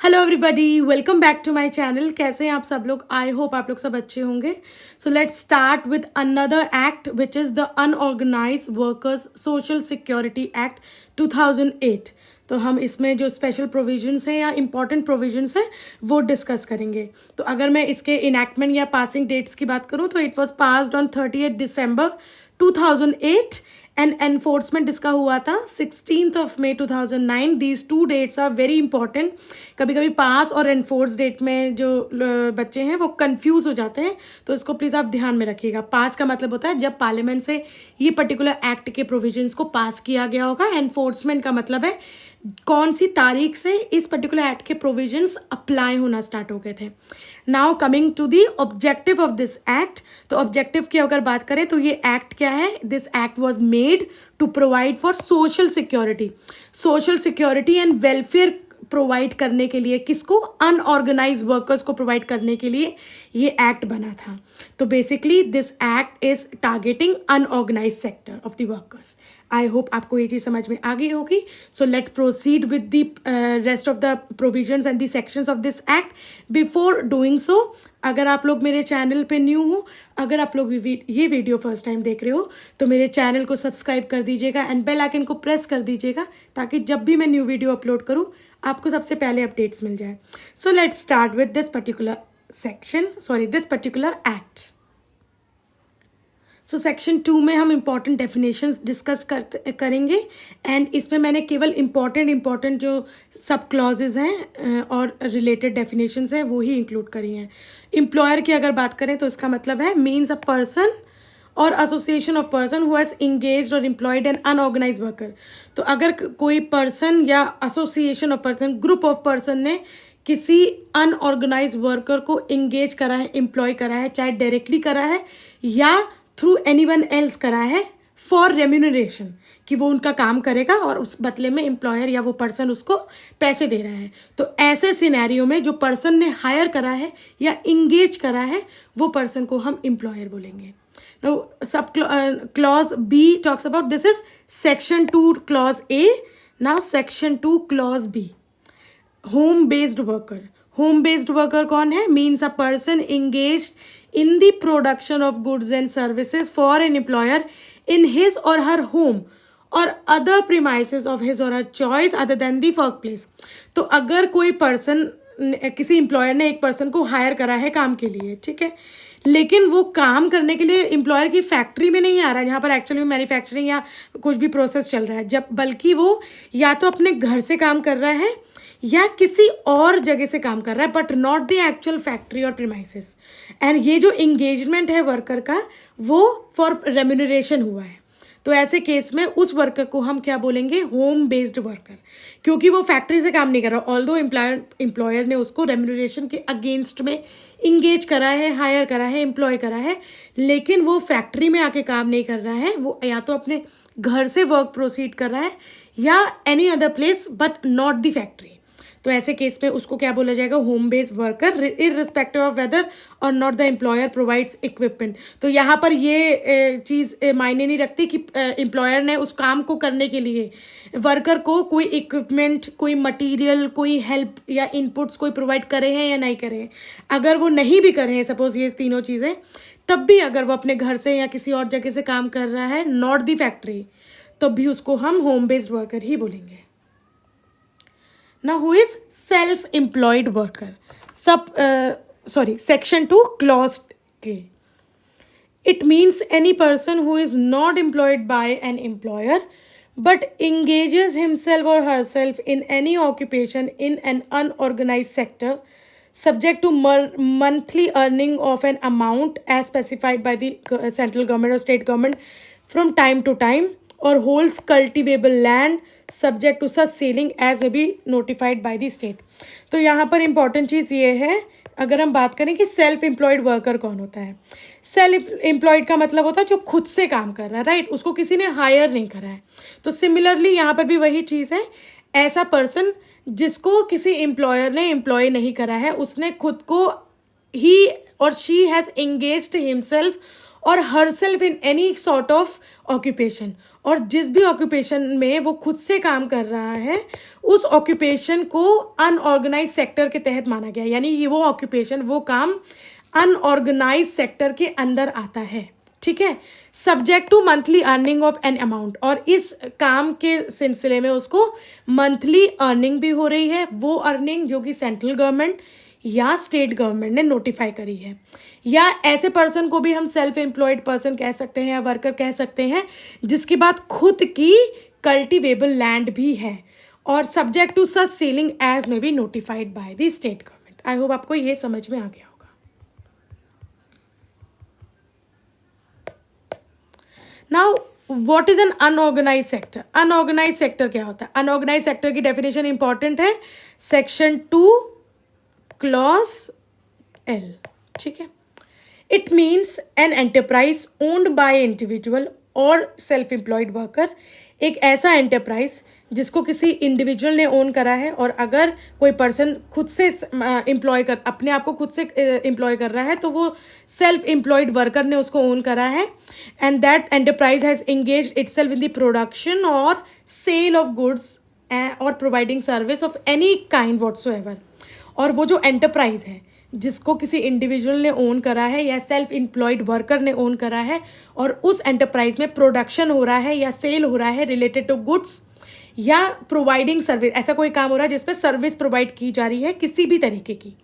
Hello everybody, welcome back to my channel. कैसे हैं आप सब लोग? आई होप आप लोग सब अच्छे होंगे। So let's start with another act which is the unorganised workers social security act 2008। तो हम इसमें जो स्पेशल प्रोविजंस हैं या इम्पॉर्टेंट प्रोविजंस हैं वो डिस्कस करेंगे। तो अगर मैं इसके इनैक्टमेंट या पासिंग डेट्स की बात करूँ तो it was passed on 30 December 2008 and enforcement इसका हुआ था 16 May 2009। These two dates are very important. कभी कभी पास और एनफोर्स डेट में जो बच्चे हैं वो कंफ्यूज हो जाते हैं, तो इसको प्लीज़ आप ध्यान में रखिएगा। पास का मतलब होता है जब पार्लियामेंट से ये पर्टिकुलर एक्ट के प्रोविजंस को पास किया गया होगा। एनफोर्समेंट का मतलब है कौन सी तारीख से इस पर्टिकुलर एक्ट के प्रोविजंस अप्लाई होना स्टार्ट हो गए थे। Now coming to the objective of this act. तो ऑब्जेक्टिव की अगर बात करें तो ये एक्ट क्या है? This act was made to provide for social security and welfare provide करने के लिए। किसको? अनऑर्गेनाइज वर्कर्स को प्रोवाइड करने के लिए ये एक्ट बना था। तो basically this act is targeting unorganised sector of the workers. I hope आपको ये चीज़ समझ में आ गई होगी। So let's proceed with the rest of the provisions and the sections of this act. Before doing so, अगर आप लोग मेरे चैनल पे न्यू हो, अगर आप लोग ये वीडियो फर्स्ट टाइम देख रहे हो तो मेरे चैनल को सब्सक्राइब कर दीजिएगा एंड बेल आइकन को प्रेस कर दीजिएगा, ताकि जब भी मैं न्यू वीडियो अपलोड करूँ आपको सबसे पहले अपडेट्स मिल जाए। सो let's start with this particular act. So section 2 में हम इम्पॉर्टेंट डेफिनेशंस डिस्कस करेंगे एंड इसमें मैंने केवल इम्पॉर्टेंट जो सब क्लॉजेज हैं और रिलेटेड डेफिनेशंस हैं वो ही इंक्लूड करी हैं। एम्प्लॉयर की अगर बात करें तो इसका मतलब है मीन्स अ पर्सन और association of person who has engaged और एम्प्लॉयड एन अनऑर्गेनाइज वर्कर। तो अगर कोई पर्सन या association of person, group of person ने किसी अनऑर्गेनाइज वर्कर को इंगेज करा है, एम्प्लॉय करा है, चाहे डायरेक्टली करा है या थ्रू एनीवन एल्स करा है फॉर रेम्यूनरेशन, कि वो उनका काम करेगा और उस बदले में एम्प्लॉयर या वो पर्सन उसको पैसे दे रहा है। तो ऐसे सिनेरियो में जो पर्सन ने हायर करा है या इंगेज करा है वो पर्सन को हम एम्प्लॉयर बोलेंगे। Now, clause B talks about, this is section 2 clause A. Now section 2 clause B, home based worker. Home based worker कौन है? Means a person engaged in the production of goods and services for an employer in his or her home or other premises of his or her choice other than the workplace. तो अगर कोई person, किसी employer ने एक person को higher करा है काम के लिए, ठीक है, लेकिन वो काम करने के लिए एम्प्लॉयर की फैक्ट्री में नहीं आ रहा है जहाँ पर एक्चुअली मैन्युफैक्चरिंग या कुछ भी प्रोसेस चल रहा है, जब बल्कि वो या तो अपने घर से काम कर रहा है या किसी और जगह से काम कर रहा है, but not the actual factory और प्रीमाइसेस। एंड ये जो इंगेजमेंट है वर्कर का वो फॉर रेम्यूनरेशन हुआ है। तो ऐसे केस में उस वर्कर को हम क्या बोलेंगे? होम बेस्ड वर्कर, क्योंकि वो फैक्ट्री से काम नहीं कर रहा। ऑल्दो एम्प्लॉयर ने उसको रेम्यूनरेशन के अगेंस्ट में इंगेज करा है, हायर करा है, एम्प्लॉय करा है, लेकिन वो फैक्ट्री में आके काम नहीं कर रहा है, वो या तो अपने घर से वर्क प्रोसीड कर रहा है या any other place but not the factory. तो ऐसे केस में उसको क्या बोला जाएगा? Home based worker, irrespective of whether और not the employer provides equipment. तो यहाँ पर ये चीज़ मायने नहीं रखती कि एम्प्लॉयर ने उस काम को करने के लिए वर्कर को कोई इक्विपमेंट, कोई मटेरियल, कोई हेल्प या इनपुट्स कोई प्रोवाइड करे हैं या नहीं करे हैं। अगर वो नहीं भी करे हैं, सपोज ये तीनों चीज़ें, तब भी अगर वो अपने घर से या किसी और जगह से काम कर रहा है, नॉट द फैक्ट्री, तब भी उसको हम होम बेस्ड वर्कर ही बोलेंगे। Now, who is self-employed worker? Section 2 clause K. It means any person who is not employed by an employer but engages himself or herself in any occupation in an unorganized sector subject to monthly earning of an amount as specified by the central government or state government from time to time, or holds cultivable land subject to such ceiling as may be notified by the state. तो यहाँ पर important चीज़ ये है, अगर हम बात करें कि सेल्फ एम्प्लॉयड वर्कर कौन होता है। सेल्फ एम्प्लॉयड का मतलब होता है जो खुद से काम कर रहा है, राइट, उसको किसी ने हायर नहीं करा है। तो सिमिलरली यहाँ पर भी वही चीज़ है, ऐसा पर्सन जिसको किसी एम्प्लॉयर ने एम्प्लॉय नहीं करा है, उसने खुद को, ही और शी हैज़ एंगेज्ड हिमसेल्फ और herself in any sort of occupation, और जिस भी ऑक्यूपेशन में वो खुद से काम कर रहा है उस ऑक्यूपेशन को अनऑर्गेनाइज सेक्टर के तहत माना गया, यानी ये वो ऑक्यूपेशन, वो काम अनऑर्गेनाइज सेक्टर के अंदर आता है, ठीक है। Subject to monthly earning of an amount, और इस काम के सिलसिले में उसको मंथली अर्निंग भी हो रही है, वो अर्निंग जो कि सेंट्रल गवर्नमेंट या स्टेट गवर्नमेंट ने नोटिफाई करी है। या ऐसे पर्सन को भी हम सेल्फ एम्प्लॉयड पर्सन कह सकते हैं या वर्कर कह सकते हैं जिसके पास खुद की कल्टिवेबल लैंड भी है, और subject to such ceiling as may be notified by the state government. I hope आपको ये समझ में आ गया होगा। Now what is an unorganised sector? Unorganised sector क्या होता है? अनऑर्गेनाइज सेक्टर की डेफिनेशन इंपॉर्टेंट है, सेक्शन 2 क्लॉज एल, ठीक है। It means an enterprise owned by individual और सेल्फ एम्प्लॉयड वर्कर, एक ऐसा एंटरप्राइज जिसको किसी इंडिविजुअल ने ओन करा है, और अगर कोई पर्सन खुद से एम्प्लॉय कर, अपने आप को खुद से एम्प्लॉय कर रहा है तो वो सेल्फ एम्प्लॉयड वर्कर ने उसको ओन करा है, and that enterprise has engaged itself in the production और सेल ऑफ गुड्स और providing service of any kind whatsoever. और वो जो एंटरप्राइज है जिसको किसी इंडिविजुअल ने ओन करा है या सेल्फ एम्प्लॉयड वर्कर ने ओन करा है, और उस एंटरप्राइज में प्रोडक्शन हो रहा है या सेल हो रहा है रिलेटेड टू गुड्स या प्रोवाइडिंग सर्विस, ऐसा कोई काम हो रहा है जिसमें सर्विस प्रोवाइड की जा रही है किसी भी तरीके की,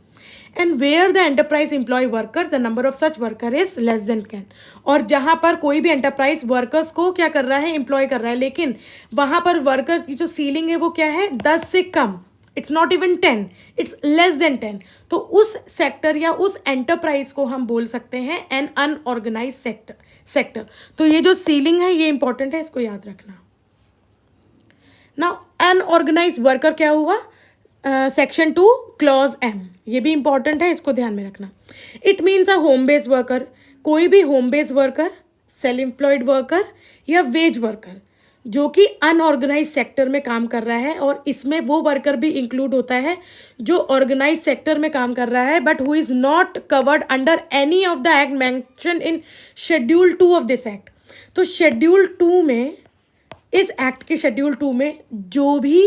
and where the enterprise employ worker the number of such worker is less than 10, और जहाँ पर कोई भी एंटरप्राइज वर्कर्स को क्या कर रहा है, एम्प्लॉय कर रहा है, लेकिन वहाँ पर वर्कर्स की जो सीलिंग है वो क्या है, 10 से कम, it's not even 10, it's less than 10, तो उस सेक्टर या उस एंटरप्राइज को हम बोल सकते हैं एन अनऑर्गेनाइज सेक्टर। तो ये जो सीलिंग है ये इंपॉर्टेंट है, इसको याद रखना। नाउ अनऑर्गेनाइज वर्कर क्या हुआ, सेक्शन 2 क्लॉज एम, ये भी इंपॉर्टेंट है, इसको ध्यान में रखना। It means a home based worker, कोई भी home based worker, self employed worker या वेज वर्कर जो कि अनऑर्गेनाइज सेक्टर में काम कर रहा है, और इसमें वो वर्कर भी इंक्लूड होता है जो ऑर्गेनाइज सेक्टर में काम कर रहा है but who is not covered under any of the act mention in schedule 2 of this act. तो शेड्यूल 2 में, इस एक्ट के शेड्यूल 2 में जो भी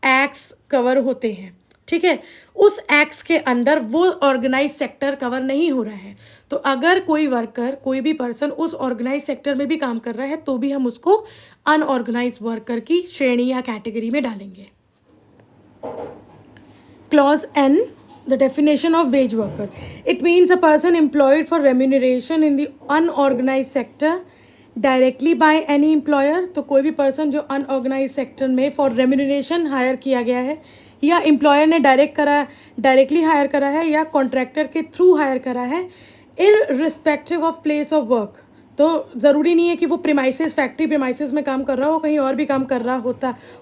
एक्ट्स कवर होते हैं, ठीक है, उस एक्ट्स के अंदर वो ऑर्गेनाइज सेक्टर कवर नहीं हो रहा है। तो अगर कोई वर्कर, कोई भी पर्सन उस ऑर्गेनाइज सेक्टर में भी काम कर रहा है तो भी हम उसको अनऑर्गेनाइज वर्कर की श्रेणी या कैटेगरी में डालेंगे। Clause N, the definition of wage worker, it means a person employed for remuneration in the unorganised sector directly by any employer. तो कोई भी पर्सन जो अनऑर्गेनाइज सेक्टर में फॉर रेम्यूनरेशन हायर किया गया है, या एम्प्लॉयर ने डायरेक्टली हायर करा है या कॉन्ट्रैक्टर के थ्रू हायर करा है, irrespective of place of work. तो ज़रूरी नहीं है कि वो प्रीमाइसेस, फैक्ट्री प्रीमाइसेस में काम कर रहा हो, कहीं और भी काम कर रहा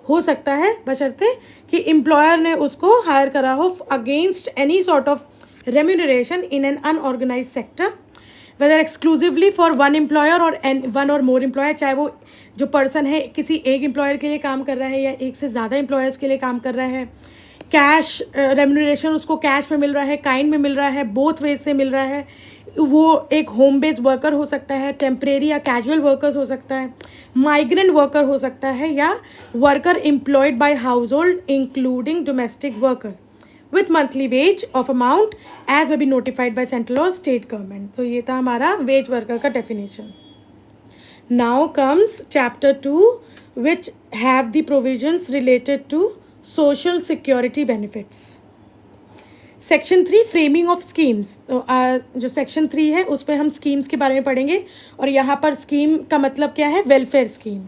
हो सकता है, बशर्ते कि एम्प्लॉयर ने उसको हायर करा हो against any sort of remuneration in an unorganised sector, whether exclusively for one employer और वन और मोर एम्प्लॉयर, चाहे वो जो पर्सन है किसी एक एम्प्लॉयर के लिए काम कर रहा है या एक से ज़्यादा एम्प्लॉयर्स के लिए काम कर रहा है। कैश रेम्यूनरेशन उसको कैश में मिल रहा है, काइंड में मिल रहा है, बोथ वेज से मिल रहा है। वो एक होम बेस्ड वर्कर हो सकता है, टेम्परेरी या कैजुअल वर्कर्स हो सकता है, माइग्रेंट वर्कर हो सकता है, या worker employed by house hold including domestic worker with monthly wage of amount as may be notified by central or state government. So ये था हमारा wage worker का definition. Now comes chapter 2 which have the provisions related to social security benefits. Section 3 framing of schemes. तो जो section 3 है उस पर हम स्कीम्स के बारे में पढ़ेंगे, और यहाँ पर स्कीम का मतलब क्या है, welfare scheme.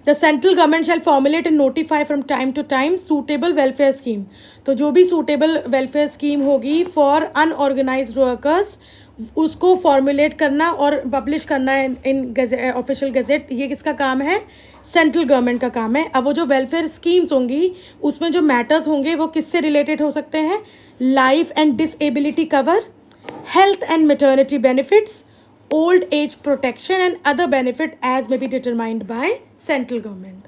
The central government shall formulate and notify from time to time suitable welfare scheme. तो जो भी सूटेबल वेलफेयर स्कीम होगी फॉर अनऑर्गेनाइज्ड वर्कर्स, उसको फॉर्मुलेट करना और पब्लिश करना इन ऑफिशियल गजेट, ये किसका काम है, सेंट्रल गवर्नमेंट का काम है। अब वो जो वेलफेयर स्कीम्स होंगी उसमें जो मैटर्स होंगे वो किससे रिलेटेड हो सकते हैं, life and disability cover, health and maternity benefits, old age protection and other benefit as may be determined by central government.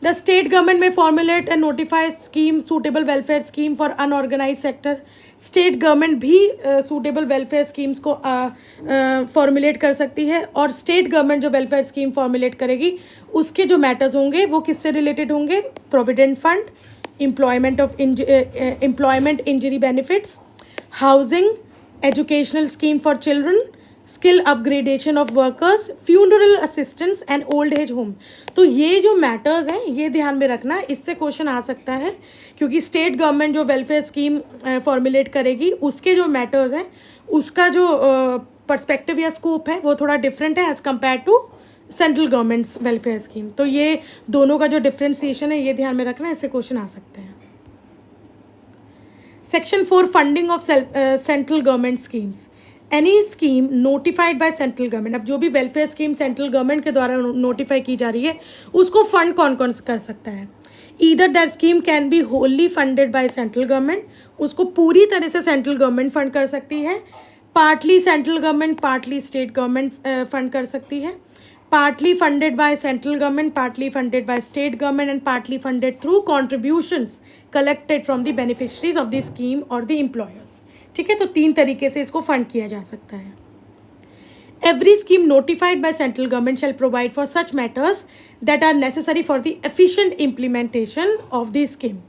The state government may formulate and notify scheme suitable welfare scheme for unorganized sector. State government भी suitable welfare schemes को formulate कर सकती है, और state government जो welfare scheme formulate करेगी उसके जो मैटर्स होंगे वो किससे रिलेटेड होंगे? Provident fund, employment injury benefits, housing, educational scheme for children, skill upgradation of workers, funeral assistance and old age home. तो ये जो मैटर्स हैं ये ध्यान में रखना, इससे क्वेश्चन आ सकता है, क्योंकि स्टेट गवर्नमेंट जो वेलफेयर स्कीम फॉर्मुलेट करेगी उसके जो मैटर्स हैं उसका जो पर्सपेक्टिव या स्कोप है वो थोड़ा डिफरेंट है as compare to central government's welfare scheme. तो ये दोनों का जो डिफ्रेंसिएशन है ये ध्यान में रखना, इससे क्वेश्चन आ सकते हैं। Section 4 funding of central government schemes. Any scheme notified by central government, अब जो भी वेलफेयर स्कीम सेंट्रल गवर्नमेंट के द्वारा नोटिफाई की जा रही है उसको फंड कौन कौन कर सकता है? Either that scheme can be Holi funded by central government, उसको पूरी तरह से सेंट्रल गवर्नमेंट फंड कर सकती है, partly central government partly state government fund कर सकती है, partly funded by central government, partly funded by state government, and partly funded through contributions collected from the beneficiaries of the scheme or the employers. ठीक है, तो 3 तरीके से इसको fund किया जा सकता है। Every scheme notified by central government shall provide for such matters that are necessary for the efficient implementation of the scheme.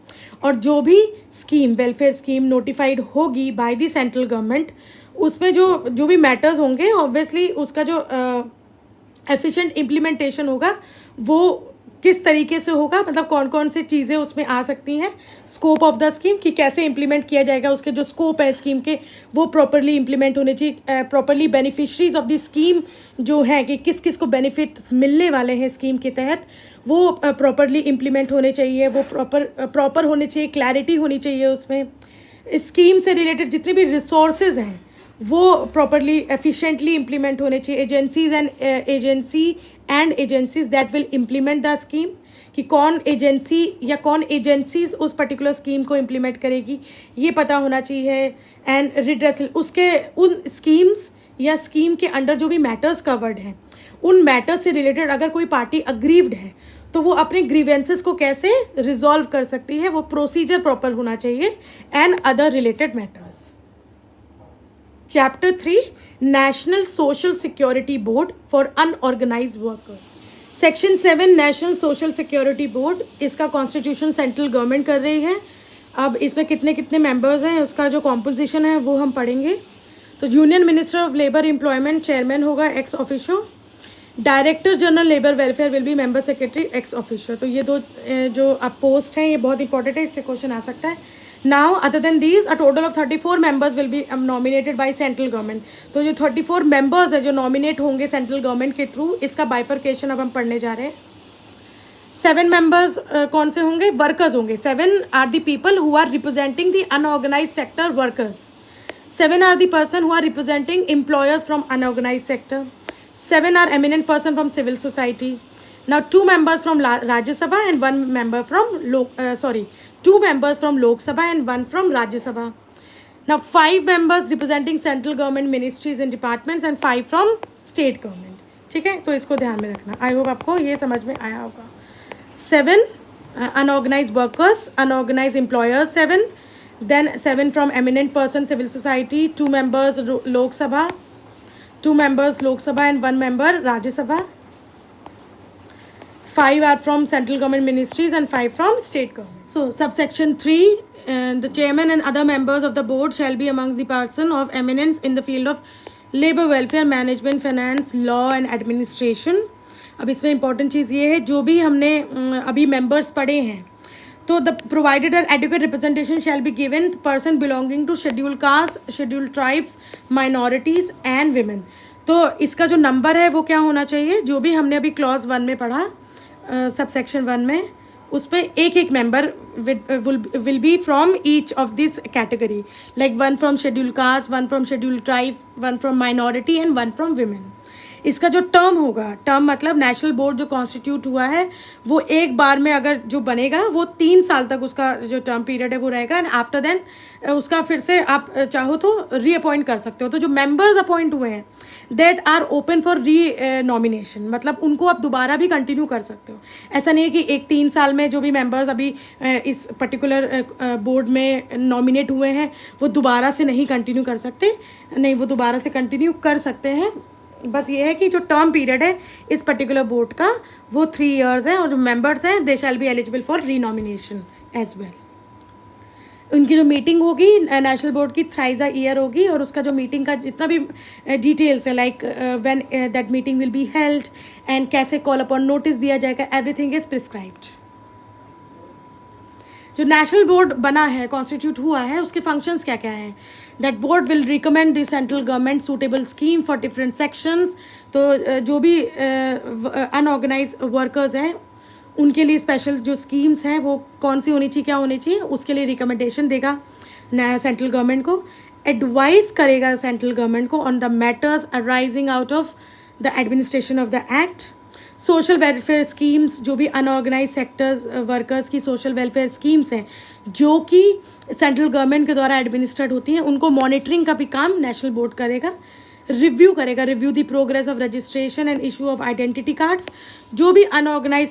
और जो भी स्कीम वेलफेयर स्कीम नोटिफाइड होगी बाय द सेंट्रल गवर्नमेंट उसमें जो भी मैटर्स होंगे ऑब्वियसली उसका जो एफिशिएंट इम्प्लीमेंटेशन होगा वो किस तरीके से होगा, मतलब कौन कौन सी चीज़ें उसमें आ सकती हैं, स्कोप ऑफ द स्कीम कि कैसे इम्प्लीमेंट किया जाएगा, उसके जो स्कोप है स्कीम के वो प्रॉपरली इम्प्लीमेंट होने चाहिए, properly beneficiaries of the scheme जो है कि किस किस को बेनिफिट्स मिलने वाले हैं स्कीम के तहत वो प्रॉपरली इम्प्लीमेंट होने चाहिए, वो प्रॉपर होने चाहिए, क्लैरिटी होनी चाहिए उसमें, स्कीम से रिलेटेड जितने भी रिसोर्सेज हैं वो प्रॉपरली एफिशिएंटली इम्प्लीमेंट होने चाहिए, agencies that will implement the scheme कि कौन एजेंसी या कौन एजेंसीज उस पर्टिकुलर स्कीम को इम्प्लीमेंट करेगी ये पता होना चाहिए, एंड रिड्रेसल उसके उन स्कीम्स या स्कीम के अंडर जो भी मैटर्स कवर्ड हैं उन मैटर्स से रिलेटेड अगर कोई पार्टी अग्रीव्ड है तो वो अपने ग्रीवेंसेस को कैसे रिजॉल्व कर सकती है, वो प्रोसीजर प्रॉपर होना चाहिए, and other related matters. Chapter 3 National Social Security Board for Unorganized Workers. Section 7 National Social Security Board, इसका कॉन्स्टिट्यूशन सेंट्रल गवर्नमेंट कर रही है। अब इसमें कितने कितने मेंबर्स हैं उसका जो कॉम्पोजिशन है वो हम पढ़ेंगे। तो union minister of labour employment chairman होगा ex officio, director general labour welfare will be member secretary ex officio. तो ये दो जो अब पोस्ट हैं ये बहुत इंपॉर्टेंट है, इससे क्वेश्चन आ सकता है। Now, other than these, a total of 34 members will be nominated by central government. तो जो 34 members है जो nominate होंगे central government के थ्रू, इसका bifurcation अब हम पढ़ने जा रहे हैं। 7 members कौन से होंगे? Workers होंगे। 7 are the people who are representing the unorganized sector workers. 7 are the person who are representing employers from unorganized sector. 7 are eminent person from civil society. Now 2 members from Rajya Sabha and 1 member from 2 members from Lok Sabha and 1 from Rajya Sabha. Now 5 members representing central government ministries and departments and 5 from state government. ठीक है, तो इसको ध्यान में रखना। आई hope आपको ये समझ में आया होगा। 7 unorganized workers, unorganized employers 7, then 7 from eminent person civil society, 2 members Lok Sabha, 2 members Lok Sabha and 1 member Rajya Sabha. 5 are from central government ministries and 5 from state government. So subsection 3, the chairman and other members of the board shall be among the person of eminence in the field of labor welfare management, finance, law and administration. अब इसमें important चीज़ ये है जो भी हमने अभी members पढ़े हैं तो the provided an adequate representation shall be given person belonging to schedule caste, schedule tribes, minorities and women. तो इसका जो नंबर है वो क्या होना चाहिए, जो भी हमने अभी क्लॉज 1 में पढ़ा सबसेक्शन 1 में उसमें एक member will be from each of this category, like 1 from schedule caste, 1 from schedule tribe, 1 from minority and 1 from women. इसका जो टर्म होगा, टर्म मतलब नेशनल बोर्ड जो कॉन्स्टिट्यूट हुआ है वो एक बार में अगर जो बनेगा वो 3 साल तक उसका जो टर्म पीरियड है वो रहेगा, एंड आफ्टर देन उसका फिर से आप चाहो तो रीअपॉइंट कर सकते हो। तो जो मेंबर्स अपॉइंट हुए हैं that are open for renomination, मतलब उनको आप दोबारा भी कंटिन्यू कर सकते हो। ऐसा नहीं है कि एक 3 साल में जो भी मेंबर्स अभी इस पर्टिकुलर बोर्ड में नॉमिनेट हुए हैं वो दोबारा से नहीं कंटिन्यू कर सकते, नहीं वो दोबारा से कंटिन्यू कर सकते हैं। बस ये है कि जो टर्म पीरियड है इस पर्टिकुलर बोर्ड का वो 3 इयर्स है, और जो मेंबर्स हैं they shall be eligible for renomination as well. उनकी जो मीटिंग होगी नेशनल बोर्ड की थ्राइज अ ईयर होगी, और उसका जो मीटिंग का जितना भी डिटेल्स है like when that meeting will be held and कैसे कॉल अपॉन नोटिस दिया जाएगा, एवरीथिंग इज प्रिस्क्राइब्ड। जो नेशनल बोर्ड बना है, कॉन्स्टिट्यूट हुआ है, उसके फंक्शंस क्या क्या हैं? That board will recommend the central government suitable scheme for different sections. तो जो भी अनऑर्गेनाइज वर्कर्स हैं उनके लिए स्पेशल जो स्कीम्स हैं वो कौन सी होनी चाहिए, क्या होनी चाहिए, उसके लिए रिकमेंडेशन देगा नया सेंट्रल गवर्नमेंट को। एडवाइस करेगा सेंट्रल गवर्नमेंट को on the matters arising out of the administration of the act. Social welfare schemes, जो भी अनऑर्गेनाइज सेक्टर्स वर्कर्स की सोशल वेलफेयर स्कीम्स हैं जो कि सेंट्रल गवर्नमेंट के द्वारा एडमिनिस्ट्रेट होती हैं, उनको मॉनिटरिंग का भी काम नेशनल बोर्ड करेगा। रिव्यू करेगा, review the progress of registration and issue of identity cards. जो भी अनऑर्गेनाइज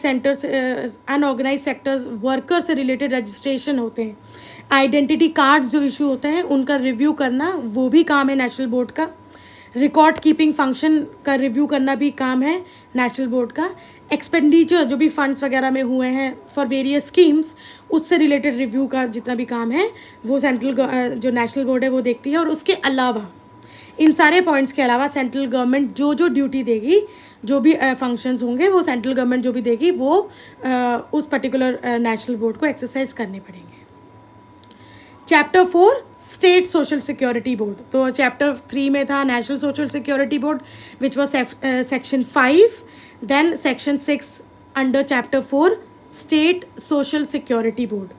सेक्टर्स वर्कर से रिलेटेड रजिस्ट्रेशन होते हैं, आइडेंटिटी कार्ड्स जो इशू होते हैं उनका रिव्यू करना वो भी काम है नेशनल बोर्ड का। रिकॉर्ड कीपिंग फंक्शन का रिव्यू करना भी काम है नेशनल बोर्ड का। एक्सपेंडिचर जो भी फंड्स वगैरह में हुए हैं फॉर वेरियस स्कीम्स, उससे रिलेटेड रिव्यू का जितना भी काम है वो सेंट्रल जो नेशनल बोर्ड है वो देखती है। और उसके अलावा इन सारे पॉइंट्स के अलावा सेंट्रल गवर्नमेंट जो जो ड्यूटी देगी, जो भी फंक्शंस होंगे वो सेंट्रल गवर्नमेंट जो भी देगी वो उस पर्टिकुलर नेशनल बोर्ड को एक्सरसाइज करने पड़ेंगे। Chapter 4 state social security board. तो चैप्टर 3 में था national social security board which was section 5, then section 6 under chapter 4 state social security board.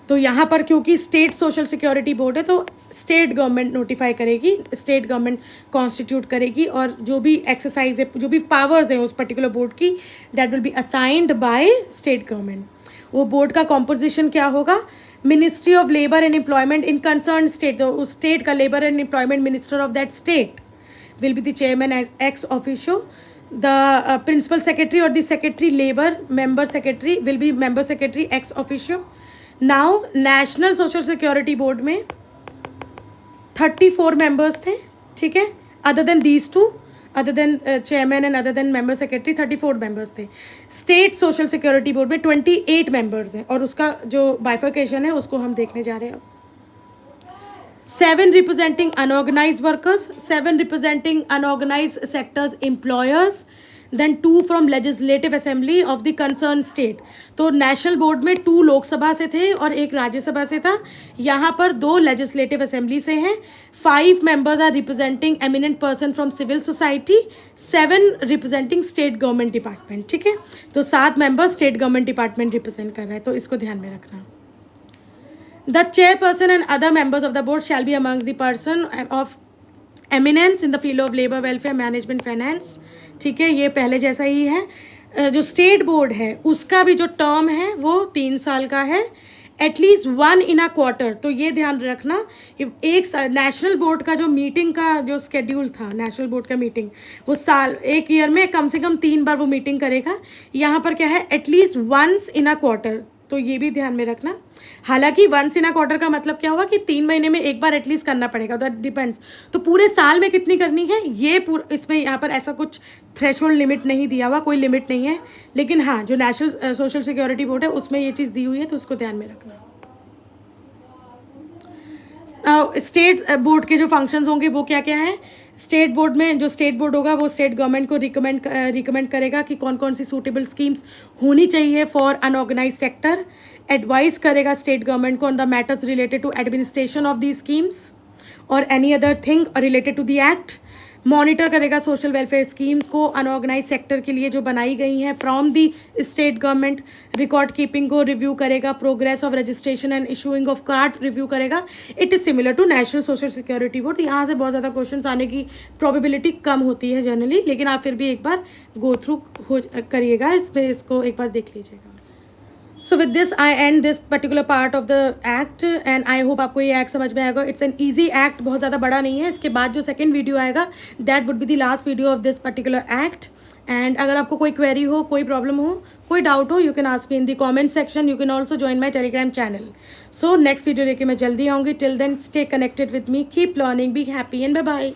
तो यहाँ पर क्योंकि स्टेट सोशल सिक्योरिटी बोर्ड है तो स्टेट गवर्नमेंट नोटिफाई करेगी, स्टेट गवर्नमेंट कॉन्स्टिट्यूट करेगी, और जो भी एक्सरसाइज है, जो भी पावर्स हैं उस पर्टिकुलर बोर्ड की, that will be assigned by state government. वो बोर्ड का कॉम्पोजिशन क्या होगा? Ministry of labour and employment in concern state, तो उस स्टेट का labour and employment minister of that state will be the chairman ex officio. The principal secretary और the secretary labour member secretary will be member secretary ex officio. Now national social security board में 34 members थे, ठीक है, other than these two, other than chairman and other than member secretary 34 members थे। State social security board में 28 members हैं, और उसका जो बाइफर्केशन है उसको हम देखने जा रहे हैं अब। 7 representing unorganised workers, 7 representing unorganised sectors employers, then 2 from legislative assembly of the concern state. तो नेशनल बोर्ड में 2 लोकसभा से थे और 1 राज्यसभा से था, यहाँ पर 2 लेजिस्लेटिव असेंबली से हैं। 5 members are representing eminent person from civil society, 7 representing state government department, ठीक है। तो 7 members state government department represent कर रहे हैं, तो इसको ध्यान में रखना। The chairperson and other members of the board shall be among the person of eminence in the field of labour welfare management finance, ठीक है, ये पहले जैसा ही है। जो स्टेट बोर्ड है उसका भी जो टर्म है वो 3 साल का है, एटलीस्ट 1 इन अ क्वार्टर। तो ये ध्यान रखना, एक नेशनल बोर्ड का जो मीटिंग का जो स्केड्यूल था, नेशनल बोर्ड का मीटिंग वो एक ईयर में कम से कम 3 बार वो मीटिंग करेगा। यहाँ पर क्या है, एटलीस्ट 1 इन अ क्वार्टर, तो ये भी ध्यान में रखना। हालांकि 1 इन अ क्वार्टर का मतलब क्या हुआ कि 3 महीने में एक बार एटलीस्ट करना पड़ेगा, दैट डिपेंड्स। तो पूरे साल में कितनी करनी है ये इसमें यहाँ पर ऐसा कुछ थ्रेशोल्ड लिमिट नहीं दिया हुआ, कोई लिमिट नहीं है, लेकिन हाँ जो नेशनल सोशल सिक्योरिटी बोर्ड है उसमें ये चीज़ दी हुई है, तो उसको ध्यान में रखना। स्टेट बोर्ड के जो फंक्शंस होंगे वो क्या क्या है? स्टेट बोर्ड में जो स्टेट बोर्ड होगा वो स्टेट गवर्नमेंट को रिकमेंड करेगा कि कौन कौन सी सूटेबल स्कीम्स होनी चाहिए फॉर अनऑर्गेनाइज सेक्टर। एडवाइस करेगा स्टेट गवर्नमेंट को on the matters related to administration of the schemes और any other thing related to the act. Monitor करेगा सोशल वेलफेयर स्कीम्स को अनऑर्गेनाइज सेक्टर के लिए जो बनाई गई हैं from the state government. Record keeping को रिव्यू करेगा, progress of registration and issuing of card review करेगा। It is similar to national social security board. यहाँ से बहुत ज़्यादा क्वेश्चन आने की प्रोबेबिलिटी कम होती है जनरली, लेकिन आप फिर भी एक बार गो थ्रू हो करिएगा, इस पर इसको एक बार देख लीजिएगा। So with this I and this particular part of the act and I hope आपको ये एक्ट समझ में आएगा। इट्स एन ईजी एक्ट, बहुत ज़्यादा बड़ा नहीं है। इसके बाद जो सेकंड वीडियो आएगा that would be the last video of this particular act. And अगर आपको कोई क्वेरी हो, कोई प्रॉब्लम हो, कोई डाउट हो, you can ask me in the comment section. You can also join my Telegram channel. So next video लेके मैं जल्दी आऊँगी। Till then stay connected with me, keep learning, be happy and bye bye.